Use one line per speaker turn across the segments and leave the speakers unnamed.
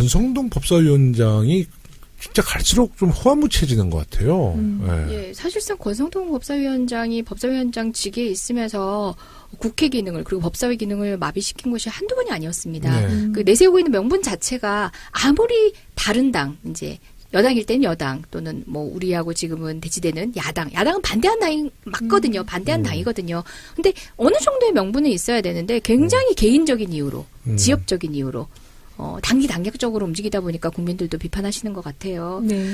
권성동 법사위원장이 진짜 갈수록 좀 호화무치해지는 것 같아요.
예, 사실상 권성동 법사위원장이 법사위원장직에 있으면서 국회 기능을 그리고 법사위 기능을 마비시킨 것이 한두 번이 아니었습니다.
네.
그 내세우고 있는 명분 자체가 아무리 다른 당, 이제 여당일 땐 여당 또는 뭐 우리하고 지금은 대치되는 야당은 반대한 당이 맞거든요. 반대한 당이거든요. 근데 어느 정도의 명분은 있어야 되는데 굉장히 개인적인 이유로, 지역적인 이유로 단기적으로 움직이다 보니까 국민들도 비판하시는 것 같아요.
네.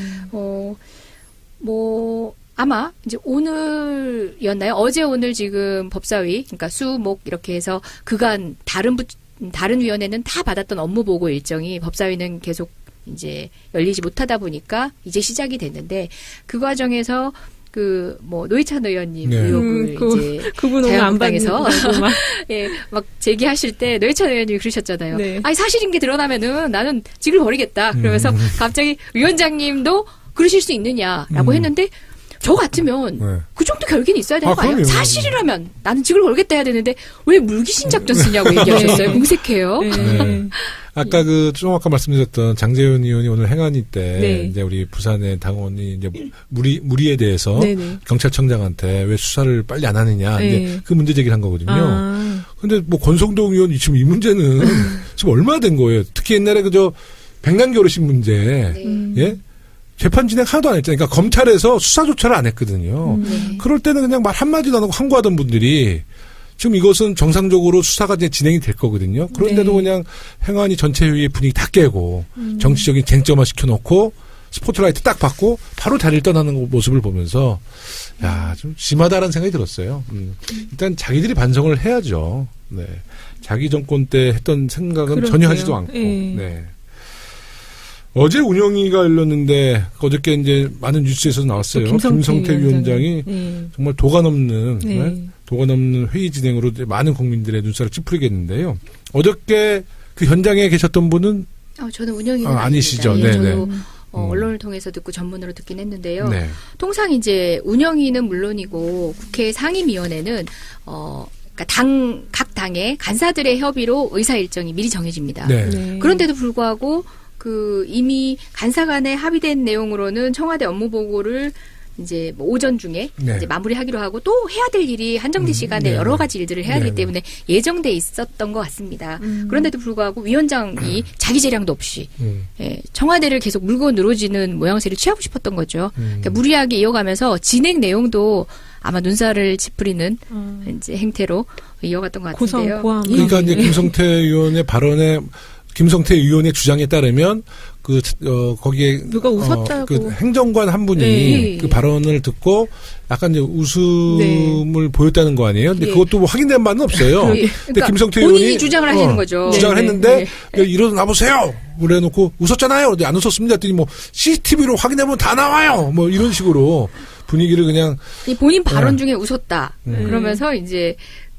아마 이제 오늘이었나요? 어제 오늘 지금 법사위, 그러니까 수, 목 이렇게 해서 그간 다른 위원회는 다 받았던 업무 보고 일정이 법사위는 계속 이제 열리지 못하다 보니까 이제 시작이 됐는데 그 과정에서 노회찬 의원님
네.
의혹을 이제
그분 오늘 안
자유한국당에서
막.
예, 막 제기하실 때 노회찬 의원님이 그러셨잖아요.
네.
아니 사실인 게 드러나면은 나는 직을 버리겠다. 그러면서 갑자기 위원장님도 그러실 수 있느냐라고 했는데 저 같으면
네.
그 정도 결기는 있어야 되는 거 아니에요?
그럼요.
사실이라면 나는 직을 걸겠다 해야 되는데 왜 물귀신 작전 쓰냐고 얘기하셨어요. 공색해요.
네.
아까 좀 아까 말씀드렸던 장재현 의원이 오늘 행안위 때
네.
이제 우리 부산의 당원이 이제 무리에 대해서
네네.
경찰청장한테 왜 수사를 빨리 안 하느냐
네.
이제 그 문제 제기를 한 거거든요.
아.
근데 뭐 권성동 의원이 지금 이 문제는 지금 얼마나 된 거예요? 특히 옛날에 백남겨루신 문제 예? 재판 진행 하나도 안 했잖아요. 그러니까 검찰에서 수사조차를 안 했거든요.
네.
그럴 때는 그냥 말 한마디도 안 하고 항고하던 분들이 지금 이것은 정상적으로 수사가 이제 진행이 될 거거든요. 그런데도
네.
그냥 행안위 전체 회의의 분위기 다 깨고 정치적인 쟁점화 시켜놓고 스포트라이트 딱 받고 바로 자리를 떠나는 모습을 보면서 야, 좀 심하다라는 생각이 들었어요. 일단 자기들이 반성을 해야죠. 네. 자기 정권 때 했던 생각은
그러게요.
전혀 하지도 않고.
네.
네. 어제 운영위가 열렸는데 어저께 이제 많은 뉴스에서 나왔어요. 김성태 위원장이 정말 도가 넘는 도가 넘는 회의 진행으로 많은 국민들의 눈살을 찌푸리겠는데요. 어저께 그 현장에 계셨던 분은
저는 운영위는
아니시죠.
아닙니다. 예,
네네.
저도 언론을 통해서 듣고 전문으로 듣긴 했는데요.
네.
통상 이제 운영위는 물론이고 국회 상임위원회는 그러니까 각 당의 간사들의 협의로 의사 일정이 미리 정해집니다.
네.
그런데도 불구하고 이미 간사 간에 합의된 내용으로는 청와대 업무 보고를 이제 오전 중에
네.
이제 마무리하기로 하고 또 해야 될 일이 한정된 시간에
네.
여러 가지 일들을 해야 되기
네.
때문에 예정돼 있었던 것 같습니다. 그런데도 불구하고 위원장이 자기 재량도 없이 청와대를 계속 물고 늘어지는 모양새를 취하고 싶었던 거죠. 그러니까 무리하게 이어가면서 진행 내용도 아마 눈살을 찌푸리는 이제 행태로 이어갔던 것 같은데요.
고성,
그러니까 이제 김성태 의원의 주장에 따르면 거기에
누가 웃었다고
그 행정관 한 분이
네.
그 발언을 듣고 약간 이제 웃음을 보였다는 거 아니에요? 근데 그것도 뭐 확인된 바는 없어요. 근데
그러니까
김성태
본인이
의원이
주장을 하시는 거죠.
주장을
네,
했는데
네.
일어나 보세요. 그래놓고 웃었잖아요. 근데 안 웃었습니다. 했더니 뭐 CCTV로 확인해보면 다 나와요. 뭐 이런 식으로 분위기를 그냥
본인 발언 중에 웃었다. 그러면서 이제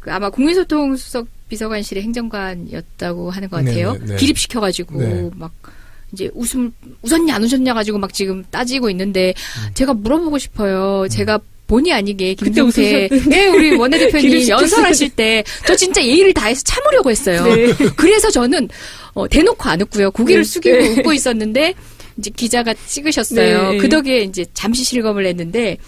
아마 국민소통 수석 비서관실의 행정관이었다고 하는 것 같아요.
네.
기립시켜가지고
네.
막 이제 웃었냐 안 웃었냐 가지고 막 지금 따지고 있는데 제가 물어보고 싶어요. 제가 본의 아니게 김성태 우리 원내대표님 연설하실 때 저 진짜 예의를 다해서 참으려고 했어요.
네.
그래서 저는 대놓고 안 웃고요. 고개를 숙이고 웃고 있었는데 이제 기자가 찍으셨어요.
네.
그 덕에 이제 잠시 실검을 했는데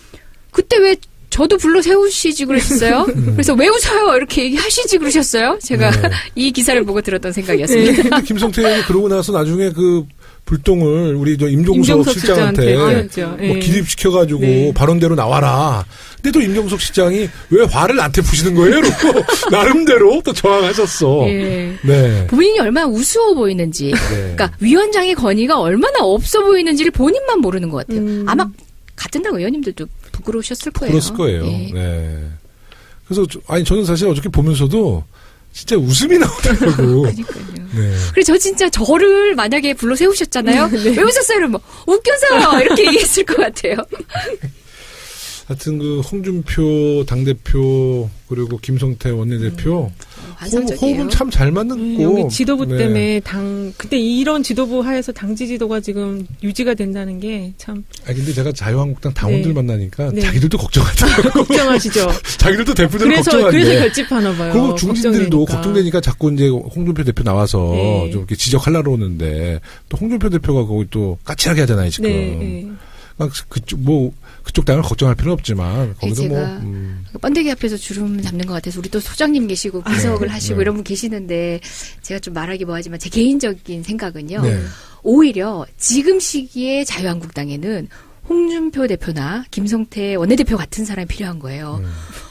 그때 왜 저도 불러 세우시지 그러셨어요? 그래서 왜 웃어요? 이렇게 얘기하시지 그러셨어요? 제가 이 기사를 보고 들었던 생각이었습니다.
근데 김성태 의원이 그러고 나서 나중에 그 불똥을 우리 임종석 실장한테 뭐 기립시켜가지고 발언대로 나와라. 근데 또 임종석 실장이 왜 화를 나한테 푸시는 거예요? 그러고 나름대로 또 저항하셨어. 네.
본인이 얼마나 우스워 보이는지, 그러니까 위원장의 권위가 얼마나 없어 보이는지를 본인만 모르는 것 같아요. 아마 같은 당 의원님들도 부끄러우셨을 거예요.
그랬을 거예요. 네. 그래서 저는 사실 어저께 보면서도 진짜 웃음이 나오더라고.
그러니까요.
네.
그래서 저 진짜 저를 만약에 불러 세우셨잖아요. 왜 웃었어요? 뭐 웃겨서 이렇게 얘기했을 것 같아요.
하여튼 홍준표 당대표 그리고 김성태 원내대표
환상적이에요.
호흡은 참 잘 맞는
여기
거.
지도부
네.
때문에 근데 이런 지도부 하에서 당지 지도가 지금 유지가 된다는 게 참
아 근데 제가 자유한국당 당원들
네.
만나니까
네.
자기들도 걱정하더라고요.
걱정하시죠.
자기들도 대표들
그래서
걱정하는데.
결집하나 봐요.
그리고 중진들도
걱정되니까.
걱정되니까 자꾸 이제 홍준표 대표 나와서
네.
좀 이렇게 지적하려고 오는데 또 홍준표 대표가 거기 또 까칠하게 하잖아요 지금.
네, 네.
그러니까 그쪽 당을 걱정할 필요는 없지만 거기도 뭐
제가 번데기 앞에서 주름 잡는 것 같아서 우리 또 소장님 계시고 비석을 하시고
네.
이런 분 계시는데 제가 좀 말하기 뭐하지만 제 개인적인 생각은요.
네.
오히려 지금 시기에 자유한국당에는 홍준표 대표나 김성태 원내대표 같은 사람이 필요한 거예요.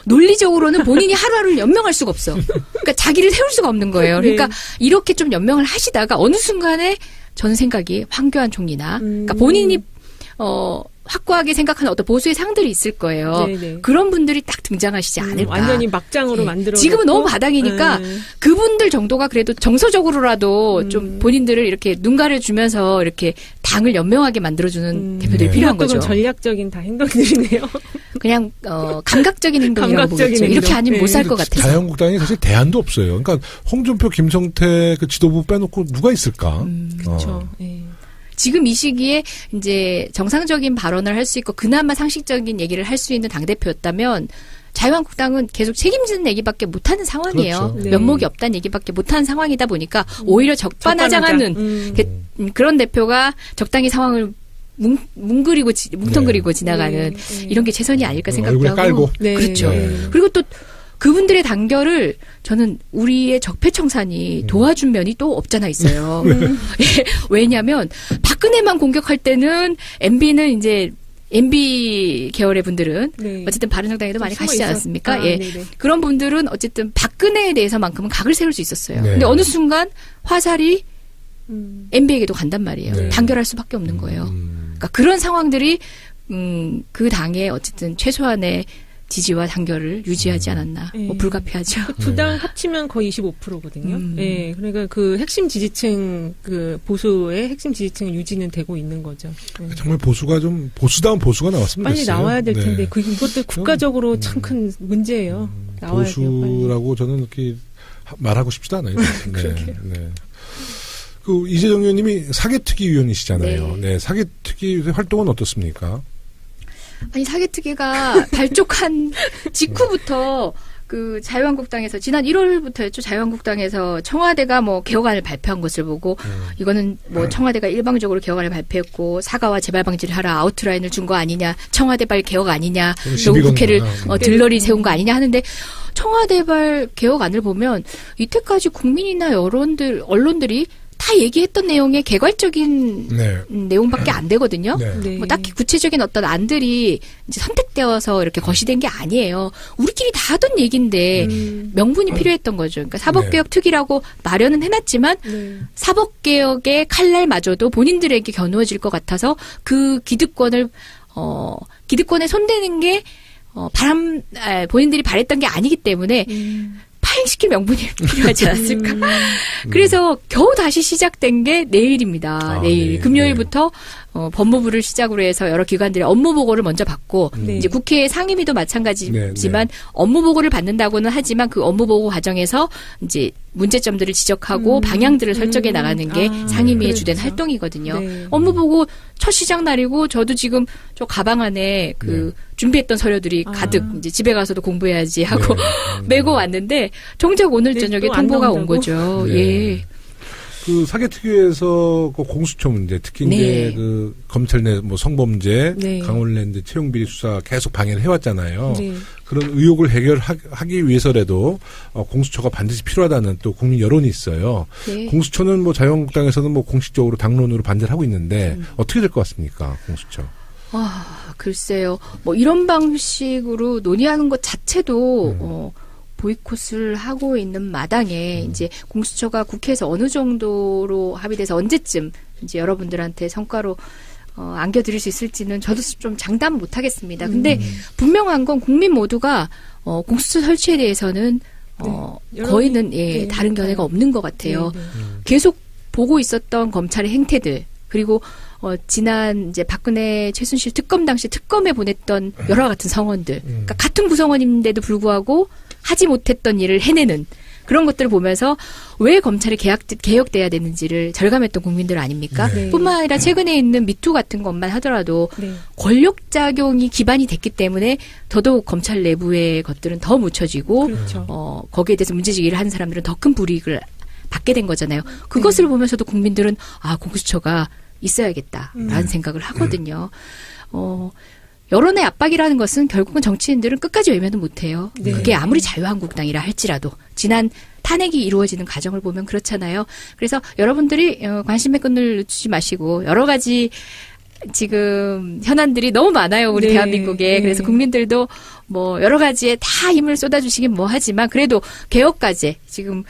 논리적으로는 본인이 하루하루를 연명할 수가 없어. 그러니까 자기를 세울 수가 없는 거예요. 그러니까
네.
이렇게 좀 연명을 하시다가 어느 순간에 저는 생각이 황교안 총리나 그러니까 본인이 확고하게 생각하는 어떤 보수의 상들이 있을 거예요.
네네.
그런 분들이 딱 등장하시지 않을까.
완전히 막장으로
예.
만들어.
지금은 너무 바닥이니까 그분들 정도가 그래도 정서적으로라도 좀 본인들을 이렇게 눈 가려주면서 이렇게 당을 연명하게 만들어주는 대표들이
네.
필요한 거죠.
전략적인 다 행동들이네요.
그냥 감각적인 행동이라고
감각적인
보겠죠. 이렇게
행동.
아니면 못 살 것 같아서.
자유한국당이 사실 대안도 없어요. 그러니까 홍준표, 김성태 그 지도부 빼놓고 누가 있을까?
그렇죠. 예.
지금 이 시기에 이제 정상적인 발언을 할 수 있고 그나마 상식적인 얘기를 할 수 있는 당대표였다면 자유한국당은 계속 책임지는 얘기밖에 못하는 상황이에요.
그렇죠.
네.
면목이 없다는 얘기밖에 못하는 상황이다 보니까 오히려 적반하장하는 그런 대표가 적당히 상황을 뭉텅그리고 지나가는
네.
이런 게 최선이 아닐까 생각도
얼굴에
하고.
깔고.
네.
그렇죠.
네.
그리고 또 그분들의 단결을 저는 우리의 적폐청산이 도와준 면이 또 없잖아 있어요. 예, 왜냐하면 박근혜만 공격할 때는 MB는 이제 MB 계열의 분들은
네.
어쨌든 바른정당에도 많이
숨어
가시지
있었-
않았습니까?
아,
예.
네네.
그런 분들은 어쨌든 박근혜에 대해서만큼은 각을 세울 수 있었어요.
네.
근데 어느 순간 화살이 MB에게도 간단 말이에요.
네.
단결할 수밖에 없는 거예요. 그러니까 그런 상황들이 그 당의 어쨌든 최소한의 지지와 단결을 유지하지 않았나. 뭐
네.
불가피하죠.
두 당 합치면 거의 25%거든요.
음.
예, 그러니까 그 핵심 지지층, 그 보수의 핵심 지지층 유지는 되고 있는 거죠. 예.
정말 보수가 좀 보수다운 보수가 나왔으면
빨리
됐어요.
나와야 될
네.
텐데 이것도 국가적으로 참 큰 문제예요. 나와야 돼요. 빨리.
보수라고 저는 이렇게 말하고 싶지도 않아요. 네.
그러게요.
네. 그 이재정 의원님이 사개특위 위원이시잖아요.
네.
네. 사개특위 활동은 어떻습니까?
아니 사개특위가 발족한 직후부터 그 자유한국당에서 지난 1월부터였죠. 자유한국당에서 청와대가 뭐 개혁안을 발표한 것을 보고 이거는 뭐 청와대가 일방적으로 개혁안을 발표했고 사과와 재발 방지를 하라 아웃라인을 준 거 아니냐 청와대발 개혁 아니냐
그럼
너무
시비
국회를
건구나.
들러리 세운 거 아니냐 하는데 청와대발 개혁안을 보면 이때까지 국민이나 언론들이 다 얘기했던 내용의 개괄적인
네.
내용밖에 안 되거든요.
네.
네.
뭐 딱히 구체적인 어떤 안들이 이제 선택되어서 이렇게 거시된 게 아니에요. 우리끼리 다 하던 얘기인데 명분이 필요했던 거죠. 그러니까 사법개혁 특위라고 마련은 해놨지만
네.
사법개혁의 칼날마저도 본인들에게 겨누어질 것 같아서 그 기득권에 손대는 게 본인들이 바랬던 게 아니기 때문에 파행시킬 명분이 필요하지 않았을까. 그래서 겨우 다시 시작된 게 내일입니다. 내일
네.
금요일부터 법무부를 시작으로 해서 여러 기관들의 업무 보고를 먼저 받고
네.
이제 국회 상임위도 마찬가지지만
네.
업무 보고를 받는다고는 하지만 그 업무 보고 과정에서 이제 문제점들을 지적하고 방향들을 설정해 나가는 게 상임위의 주된
그렇죠.
활동이거든요.
네.
업무 보고 첫 시작 날이고 저도 지금 저 가방 안에 그 준비했던 서류들이 가득 이제 집에 가서도 공부해야지 하고 메고 왔는데 정작 오늘
네,
저녁에
또안
통보가 온
나온다고?
거죠.
네.
예.
그 사개특위에서 그 공수처 문제, 특히
네.
이제 그 검찰 내 뭐 성범죄,
네.
강원랜드 채용비리 수사 계속 방해를 해왔잖아요.
네.
그런 의혹을 해결하기 위해서라도 공수처가 반드시 필요하다는 또 국민 여론이 있어요.
네.
공수처는 뭐 자유한국당에서는 뭐 공식적으로 당론으로 반대를 하고 있는데 어떻게 될 것 같습니까, 공수처?
글쎄요. 뭐 이런 방식으로 논의하는 것 자체도 보이콧을 하고 있는 마당에 이제 공수처가 국회에서 어느 정도로 합의돼서 언제쯤 이제 여러분들한테 성과로 안겨드릴 수 있을지는 저도 좀 장담 못 하겠습니다. 근데 분명한 건 국민 모두가 공수처 설치에 대해서는 거의는
네.
다른 견해가 없는 것 같아요.
네, 네.
계속 보고 있었던 검찰의 행태들 그리고 지난 이제 박근혜 최순실 특검 당시 특검에 보냈던 여러 같은 성원들, 그러니까 같은 구성원인데도 불구하고 하지 못했던 일을 해내는 그런 것들을 보면서 왜 검찰이 개혁돼야 되는지를 절감했던 국민들 아닙니까?
네.
뿐만 아니라 최근에 있는 미투 같은 것만 하더라도
네.
권력작용이 기반이 됐기 때문에 더더욱 검찰 내부의 것들은 더 묻혀지고
그렇죠.
거기에 대해서 문제제기를 하는 사람들은 더 큰 불이익을 받게 된 거잖아요. 그것을 보면서도 국민들은 공수처가 있어야겠다라는 생각을 하거든요. 여론의 압박이라는 것은 결국은 정치인들은 끝까지 외면은 못해요.
네.
그게 아무리 자유한국당이라 할지라도 지난 탄핵이 이루어지는 과정을 보면 그렇잖아요. 그래서 여러분들이 관심의 끈을 놓치지 마시고 여러 가지 지금 현안들이 너무 많아요. 우리
네.
대한민국에.
네.
그래서 국민들도 뭐 여러 가지에 다 힘을 쏟아주시긴 뭐 하지만 그래도 개혁과제 지금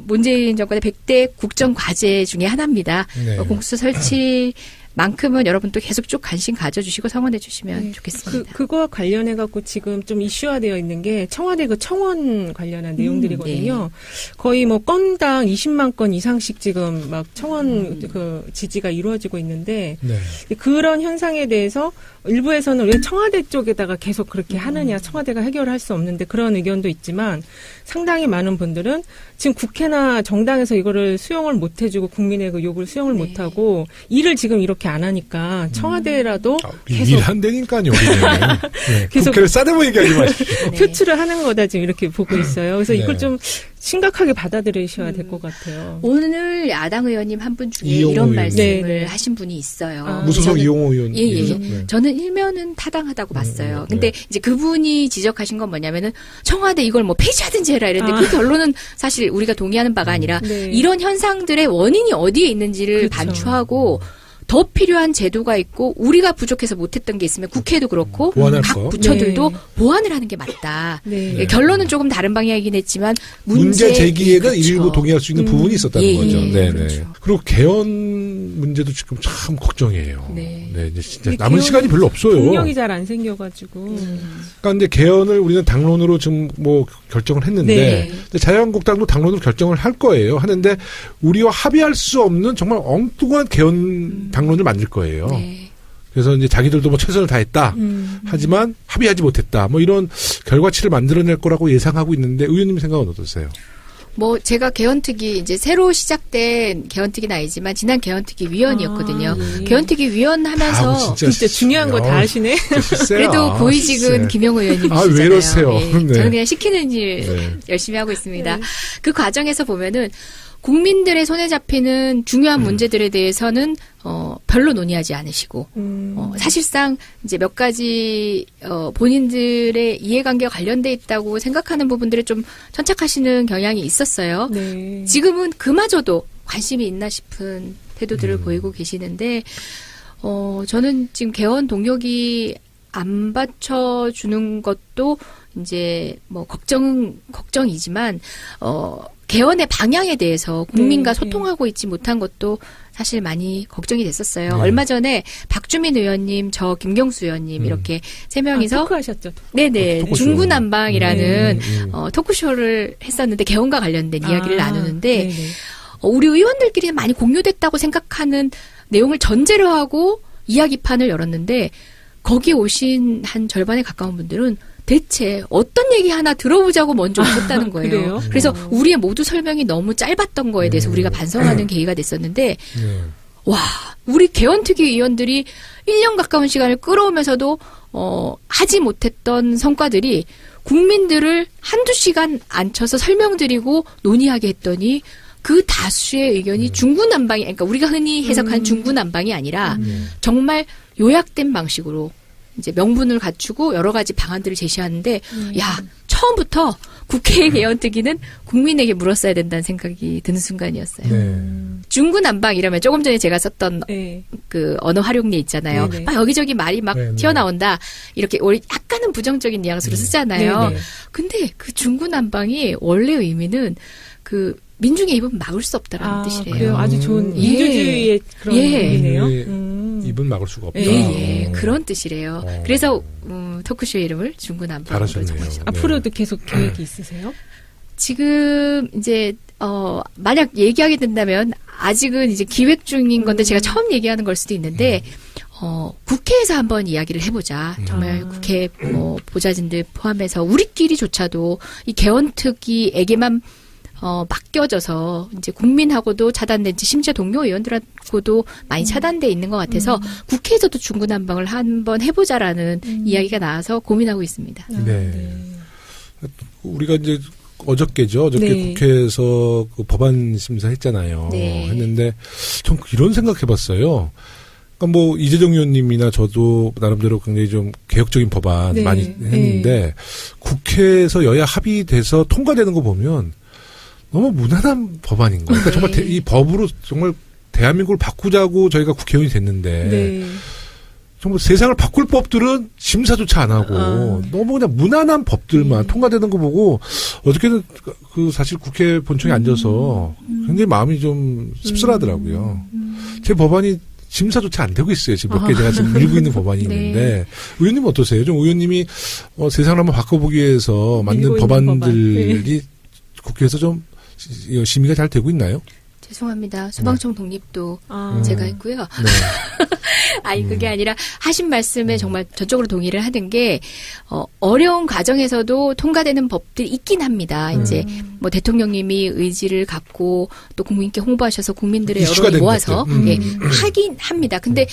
문재인 정권의 100대 국정과제 중에 하나입니다.
네.
공수처 설치만큼은 여러분 또 계속 쭉 관심 가져주시고 성원해 주시면
네.
좋겠습니다.
그거와 관련해 갖고 지금 좀 이슈화되어 있는 게 청와대 그 청원 관련한 내용들이거든요. 거의 뭐 건당 20만 건 이상씩 지금 막 청원 그 지지가 이루어지고 있는데
네.
그런 현상에 대해서 일부에서는 왜 청와대 쪽에다가 계속 그렇게 하느냐, 청와대가 해결할 수 없는데 그런 의견도 있지만 상당히 많은 분들은 지금 국회나 정당에서 이거를 수용을 못 해주고 국민의 그 요구를 수용을 못 하고 일을 지금 이렇게 안 하니까 청와대라도 계속
일한다니까요. 네.
계속
국회를 싸대고 얘기하지 마십시오.
네.
표출을 하는 거다 지금 이렇게 보고 있어요. 그래서
네.
이걸 좀 심각하게 받아들이셔야 될 것 같아요.
오늘 야당 의원님 한 분 중에
이용호
이런
의원님.
말씀을
네.
하신 분이 있어요.
아,
무소속
저는-
이용호 의원.
예.
네.
저는 일면은 타당하다고 봤어요.
네.
근데 이제 그분이 지적하신 건 뭐냐면은 청와대 이걸 뭐 폐지하든지 해라 이랬는데
아.
그 결론은 사실 우리가 동의하는 바가 아니라
네.
이런 현상들의 원인이 어디에 있는지를
그렇죠.
반추하고 더 필요한 제도가 있고 우리가 부족해서 못했던 게 있으면 국회도 그렇고
보완할
각
거.
부처들도
네.
보완을 하는 게 맞다.
네.
예, 결론은 조금 다른 방향이긴 했지만
문제 제기에는
그렇죠.
일부 동의할 수 있는 부분이 있었다는
예,
거죠.
예,
네네.
그렇죠.
그리고 개헌 문제도 지금 참 걱정이에요.
네.
이제 진짜
근데
남은
개헌은
시간이 별로 없어요.
동력이 잘 안 생겨가지고.
그러니까 이제 개헌을 우리는 당론으로 지금 뭐 결정을 했는데
네.
근데 자유한국당도 당론으로 결정을 할 거예요. 하는데 우리와 합의할 수 없는 정말 엉뚱한 개헌 당론을 만들 거예요.
네.
그래서 이제 자기들도 뭐 최선을 다했다. 하지만 합의하지 못했다. 뭐 이런 결과치를 만들어낼 거라고 예상하고 있는데 의원님 생각은 어떠세요?
뭐 제가 개헌특위 이제 새로 시작된 개헌특위는 아니지만 지난 개헌특위 위원이었거든요.
아, 예.
개헌특위 위원 하면서
아우,
진짜 중요한 거 다 하시네.
그래도 고위직은 김영호 의원님이시잖아요.
아, 왜 이러세요?
예,
네.
저는 그냥 시키는 일
네.
열심히 하고 있습니다.
네.
그 과정에서 보면은 국민들의 손에 잡히는 중요한 문제들에 대해서는 별로 논의하지 않으시고 사실상 이제 몇 가지 본인들의 이해관계와 관련돼 있다고 생각하는 부분들에 좀 천착하시는 경향이 있었어요.
네.
지금은 그마저도 관심이 있나 싶은 태도들을 보이고 계시는데 저는 지금 개헌 동력이 안 받쳐주는 것도 이제 뭐 걱정이지만 개헌의 방향에 대해서 국민과
네,
소통하고 있지 못한 것도 사실 많이 걱정이 됐었어요.
네.
얼마 전에 박주민 의원님, 저 김경수 의원님 이렇게 세 명이서
토크하셨죠.
네네
토크쇼.
중구난방이라는 토크쇼를 했었는데 개헌과 관련된 이야기를 나누는데
네네.
우리 의원들끼리 많이 공유됐다고 생각하는 내용을 전제로 하고 이야기판을 열었는데 거기에 오신 한 절반에 가까운 분들은 대체 어떤 얘기 하나 들어보자고 먼저 오셨다는 거예요.
그래요?
그래서 우리의 모두 설명이 너무 짧았던 거에 대해서 우리가 반성하는 계기가 됐었는데
네.
와 우리 개헌특위 위원들이 1년 가까운 시간을 끌어오면서도 하지 못했던 성과들이 국민들을 한두 시간 앉혀서 설명드리고 논의하게 했더니 그 다수의 의견이 중구난방이 그러니까 우리가 흔히 해석한 중구난방이 아니라 정말 요약된 방식으로 이제 명분을 갖추고 여러 가지 방안들을 제시하는데 야 처음부터 국회 개헌특위는 국민에게 물었어야 된다는 생각이 드는 순간이었어요.
네.
중구난방 이러면 조금 전에 제가 썼던
네.
그 언어 활용례 있잖아요.
네네.
막 여기저기 말이 막
네네.
튀어나온다. 이렇게 우리 약간은 부정적인 뉘앙스로 쓰잖아요.
네네.
근데 그 중구난방이 원래 의미는 그 민중의 입은 막을 수 없다라는 뜻이래요.
그래요. 아주 좋은
예.
민주주의의 그런
예.
의미네요.
입은 막을 수가 없다.
예, 그런 뜻이래요.
어.
그래서 토크쇼 이름을 중구난방으로
잘하셨네요.
정하셨어요.
앞으로도 계속 계획이 있으세요?
지금 이제 만약 얘기하게 된다면 아직은 이제 기획 중인 건데 제가 처음 얘기하는 걸 수도 있는데 국회에서 한번 이야기를 해보자. 정말 국회 뭐 보좌진들 포함해서 우리끼리조차도 이 개헌특위에게만 맡겨져서 이제 국민하고도 차단된 지 심지어 동료 의원들하고도 많이 차단돼 있는 것 같아서 국회에서도 중구난방을 한번 해보자라는 이야기가 나와서 고민하고 있습니다.
네. 우리가 이제 어저께죠. 어저께
네.
국회에서 그 법안 심사했잖아요.
네.
했는데 전 이런 생각해봤어요. 그러니까 뭐 이재정 의원님이나 저도 나름대로 굉장히 좀 개혁적인 법안
네.
많이 했는데 국회에서 여야 합의돼서 통과되는 거 보면 너무 무난한 법안인 거예요. 그러니까 정말
네.
이 법으로 정말 대한민국을 바꾸자고 저희가 국회의원이 됐는데
네.
정말 세상을 바꿀 법들은 심사조차 안 하고 너무 그냥 무난한 법들만 통과되는 거 보고 어저께는 그 사실 국회 본청에 앉아서 굉장히 마음이 좀 씁쓸하더라고요. 제 법안이 심사조차 안 되고 있어요. 지금 몇 개 제가 지금 밀고 있는 법안이
네.
있는데 의원님 어떠세요? 좀 의원님이 세상을 한번 바꿔보기 위해서 만든
밀고 있는
법안들이
법안.
국회에서 좀 심의가 잘 되고 있나요?
죄송합니다. 소방청 독립도
아.
제가 했고요.
네.
아니 그게 아니라 하신 말씀에 정말 전적으로 동의를 하는 게 어려운 과정에서도 통과되는 법들이 있긴 합니다. 이제 뭐 대통령님이 의지를 갖고 또 국민께 홍보하셔서 국민들의
이슈가
여론을
된
모아서
것들.
예, 하긴 합니다. 근데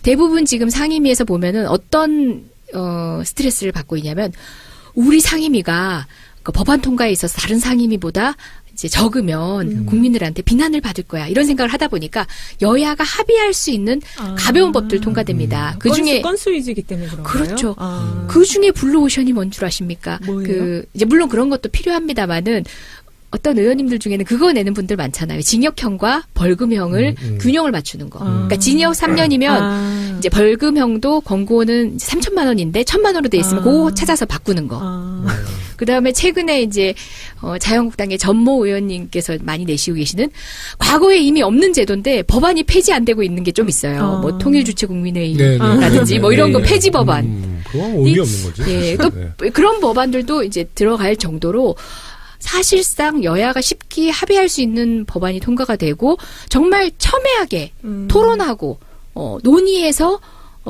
대부분 지금 상임위에서 보면은 어떤 스트레스를 받고 있냐면 우리 상임위가 그 법안 통과에 있어서 다른 상임위보다 이제 적으면 국민들한테 비난을 받을 거야. 이런 생각을 하다 보니까 여야가 합의할 수 있는 가벼운 법들 통과됩니다. 그 중에
건수 위주이기 때문에 그런가요?
그렇죠.
아.
그 중에 블루오션이 뭔 줄 아십니까?
뭐예요?
이제 물론 그런 것도 필요합니다만은 어떤 의원님들 중에는 그거 내는 분들 많잖아요. 징역형과 벌금형을 균형을 맞추는 거. 그러니까 징역 3년이면 이제 벌금형도 권고는 3천만 원인데 1,000만 원으로 돼 있으면 그거 찾아서 바꾸는 거. 그다음에 최근에 이제 자유한국당의 전모 의원님께서 많이 내시고 계시는 과거에 이미 없는 제도인데 법안이 폐지 안 되고 있는 게 좀 있어요. 뭐 통일주체국민회의라든지 뭐 이런 거 폐지 법안.
그건 의미 없는 거지.
예, 또 그런 법안들도 이제 들어갈 정도로 사실상 여야가 쉽게 합의할 수 있는 법안이 통과가 되고 정말 첨예하게 토론하고 논의해서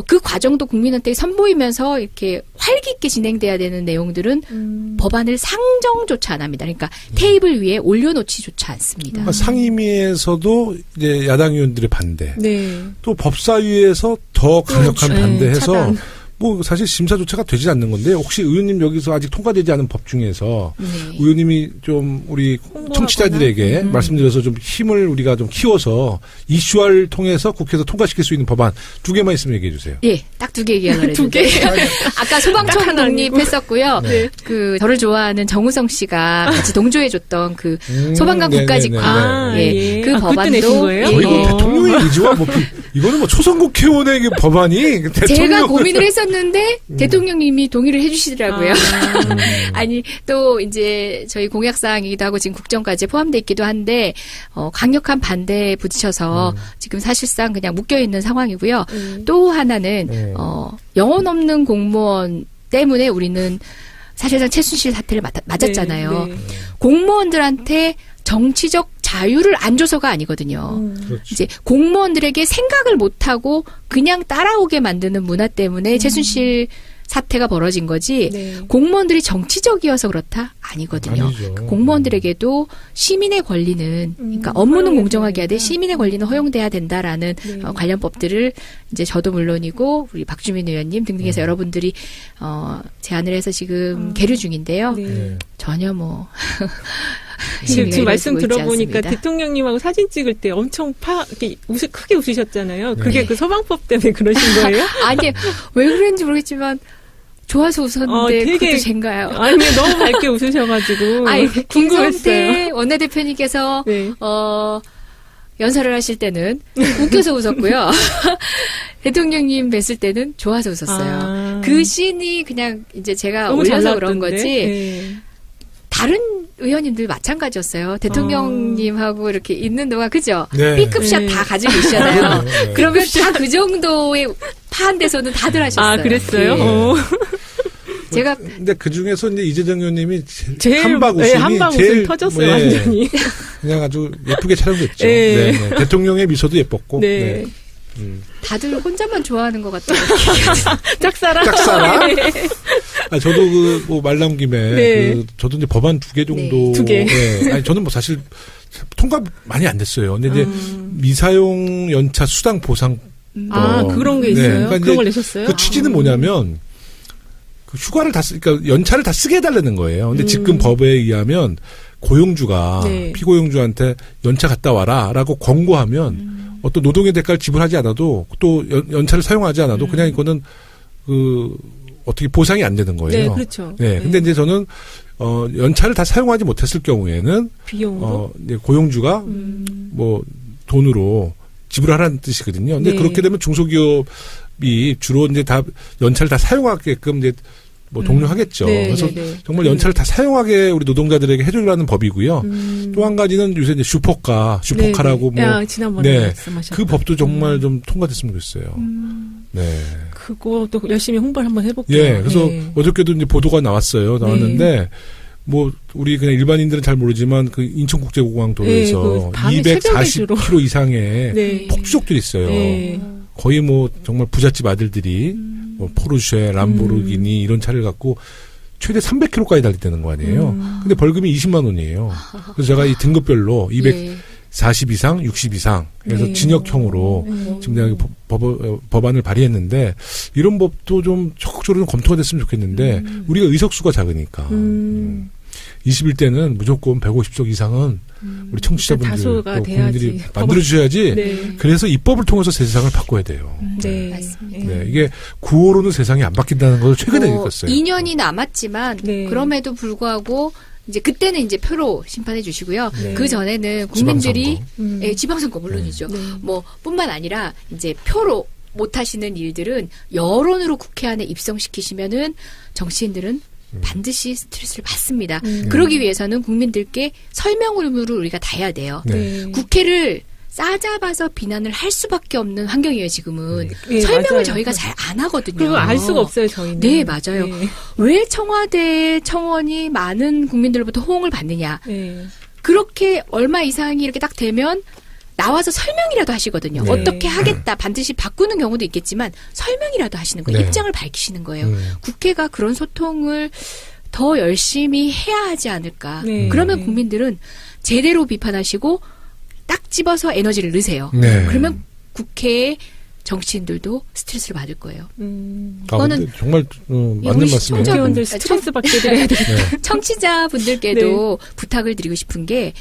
그 과정도 국민한테 선보이면서 이렇게 활기 있게 진행돼야 되는 내용들은 법안을 상정조차 안 합니다. 그러니까 테이블 위에 올려놓지조차 않습니다.
그러니까 상임위에서도 이제 야당 의원들의 반대,
네.
또 법사위에서 더 강력한
그렇죠.
반대해서
차단.
뭐 사실 심사조차가 되지 않는 건데 혹시 의원님 여기서 아직 통과되지 않은 법 중에서
네.
의원님이 좀 우리
홍보하거나?
청취자들에게 말씀드려서 좀 힘을 우리가 좀 키워서 이슈화를 통해서 국회에서 통과시킬 수 있는 법안 2개만 있으면 얘기해 주세요.
예, 딱 2개 얘기하려고 했는데. 아까 소방청
딱 하나 아니고.
독립했었고요.
네.
그 저를 좋아하는 정우성 씨가 같이 동조해줬던 그 소방관
네네네.
국가직화.
아,
예.
예.
그
그때
법안도
내신 거예요?
거의 뭐
예.
대통령의 의지와 뭐 이거는 뭐 초선 국회의원의 그 법안이
제가
대통령
고민을 했었는데 대통령님이 동의를 해주시더라고요. 아니 또 이제 저희 공약사항이기도 하고 지금 국정까지 포함되어 있기도 한데 강력한 반대에 부딪혀서 지금 사실상 그냥 묶여 있는 상황이고요. 또 하나는 영혼 없는 공무원 때문에 우리는 사실상 최순실 사태를 맞았잖아요.
네, 네.
공무원들한테 정치적 자유를 안 줘서가 아니거든요.
그렇죠.
이제 공무원들에게 생각을 못하고 그냥 따라오게 만드는 문화 때문에 최순실 사태가 벌어진 거지
네.
공무원들이 정치적이어서 그렇다? 아니거든요.
아니죠.
공무원들에게도 시민의 권리는 그러니까 업무는 공정하게 하되 시민의 권리는 허용돼야 된다라는
네.
관련 법들을 이제 저도 물론이고 우리 박주민 의원님 등등해서 여러분들이 제안을 해서 지금 계류 중인데요.
네.
네.
전혀 뭐
지금 말씀
이루어지고 있지
들어보니까
않습니다.
대통령님하고 사진 찍을 때 엄청 이렇게 크게 웃으셨잖아요.
네.
그게 그 소방법 때문에 그러신 거예요?
아니 왜 그런지 모르겠지만 좋아서 웃었는데
되게-
그것도 젠가요?
아니 너무 밝게 웃으셔가지고
아니
궁금했어요.
김성태 원내대표님께서
네.
연설을 하실 때는 웃겨서 웃었고요. 대통령님 뵀을 때는 좋아서 웃었어요.
아.
그 씬이 그냥 이제 제가
너무 잘
올려서 그런
나왔던데.
거지.
네.
다른 의원님들 마찬가지였어요. 대통령님하고 이렇게 있는 동안 그죠?
네.
B급샷
네.
다 가지고 계시잖아요.
네.
그러면 다 그 정도의 파한 데서는 다들 하셨어요.
아 그랬어요?
예. 제가
근데 그 중에서 이제 이재정 의원님이
제일
한박 웃음이
한방
제일
웃음 터졌어요
뭐, 예,
완전히.
그냥 아주 예쁘게 촬영됐죠.
네.
네, 네. 대통령의 미소도 예뻤고.
네.
다들 혼자만 좋아하는 것 같더라고요.
짝사랑.
짝사랑. 저도 뭐 말 나온 김에
네.
저도 이제 법안 2개 정도.
네, 2개.
네. 아니 저는 뭐 사실 통과 많이 안 됐어요. 근데 이제 미사용 연차 수당 보상.
그런 게
네,
있어요?
그러니까
그런
이제
걸 내셨어요?
그 취지는 뭐냐면 그 휴가를 그러니까 연차를 다 쓰게 해달라는 거예요. 근데 지금 법에 의하면 고용주가
네.
피고용주한테 연차 갔다 와라라고 권고하면 어떤 노동의 대가를 지불하지 않아도 또 연차를 사용하지 않아도 그냥 이거는 어떻게 보상이 안 되는 거예요.
네, 그렇죠.
네, 근데 이제 저는 연차를 다 사용하지 못했을 경우에는
비용으로?
이제 고용주가 뭐 돈으로 지불하라는 뜻이거든요. 근데
네.
그렇게 되면 중소기업이 주로 이제 다 연차를 다 사용하게끔 이제 뭐 독려하겠죠.
네,
그래서
네, 네.
정말 연차를 다 사용하게 우리 노동자들에게 해주려는 법이고요. 또 한 가지는 요새 이제 슈퍼카라고
네, 네.
뭐
지난번에
네.
말씀하셨던
그 법도 정말 좀 통과됐으면 좋겠어요. 네.
그것도 열심히 홍보를 한번 해볼게요.
예. 그래서
네.
어저께도 이제 보도가 나왔는데 뭐 우리 그냥 일반인들은 잘 모르지만 그 인천국제공항 도로에서
네, 그 밤에 새벽에 주로.
240km 이상의
네.
폭주족들이 있어요.
네.
거의 뭐 정말 부잣집 아들들이 뭐 포르쉐, 람보르기니 이런 차를 갖고 최대 300km까지 달리다는 거 아니에요. 근데 벌금이 20만 원이에요. 그래서 제가 이 등급별로 240 이상, 60 이상 그래서
네.
징역형으로 지금 내가 법안을 발의했는데 이런 법도 좀 적극적으로 검토가 됐으면 좋겠는데 우리가 의석수가 작으니까 21대는 무조건 150석 이상은 우리 청취자분들
다수가
또 국민들이
돼야지.
만들어주셔야지
네.
그래서 입법을 통해서 세상을 바꿔야 돼요.
네.
맞습니다.
네, 이게 구호로는 세상이 안 바뀐다는 것을 최근에 읽었어요.
2년이 남았지만
네.
그럼에도 불구하고 이제 그때는 이제 표로 심판해 주시고요.
네.
그 전에는 국민들이
지방선거.
예, 지방선거 물론이죠.
네.
뭐 뿐만 아니라 이제 표로 못 하시는 일들은 여론으로 국회 안에 입성시키시면은 정치인들은 반드시 스트레스를 받습니다. 그러기 위해서는 국민들께 설명으로 우리가 다 해야 돼요.
네.
국회를 싸잡아서 비난을 할 수밖에 없는 환경이에요, 지금은.
네,
설명을
맞아요.
저희가 잘 안 하거든요.
그리고 알 수가 없어요, 저희는.
네, 맞아요.
네.
왜 청와대 청원이 많은 국민들로부터 호응을 받느냐.
네.
그렇게 얼마 이상이 이렇게 딱 되면 나와서 설명이라도 하시거든요.
네.
어떻게 하겠다. 반드시 바꾸는 경우도 있겠지만 설명이라도 하시는 거예요.
네.
입장을 밝히시는 거예요. 국회가 그런 소통을 더 열심히 해야 하지 않을까.
네.
그러면
네.
국민들은 제대로 비판하시고 딱 집어서 에너지를 넣으세요.
네.
그러면 국회의 정치인들도 스트레스를 받을 거예요.
근데 정말 맞는
우리
말씀이에요.
시청자-
국회의원들 스트레스 받게 돼야 돼.
청취자분들께도 부탁을 드리고 싶은 게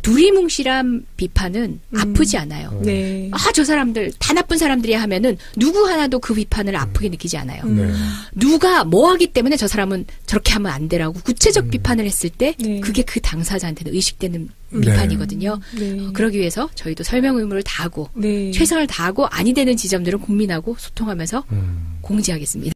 두리뭉실한 비판은 아프지 않아요.
네.
저 사람들 다 나쁜 사람들이야 하면은 누구 하나도 그 비판을 아프게 느끼지 않아요.
네.
누가 뭐 하기 때문에 저 사람은 저렇게 하면 안 되라고 구체적 비판을 했을 때
네.
그게 그 당사자한테는 의식되는
네.
비판이거든요.
네.
그러기 위해서 저희도 설명 의무를 다하고
네.
최선을 다하고 아니 되는 지점들은 국민하고 소통하면서 공지하겠습니다.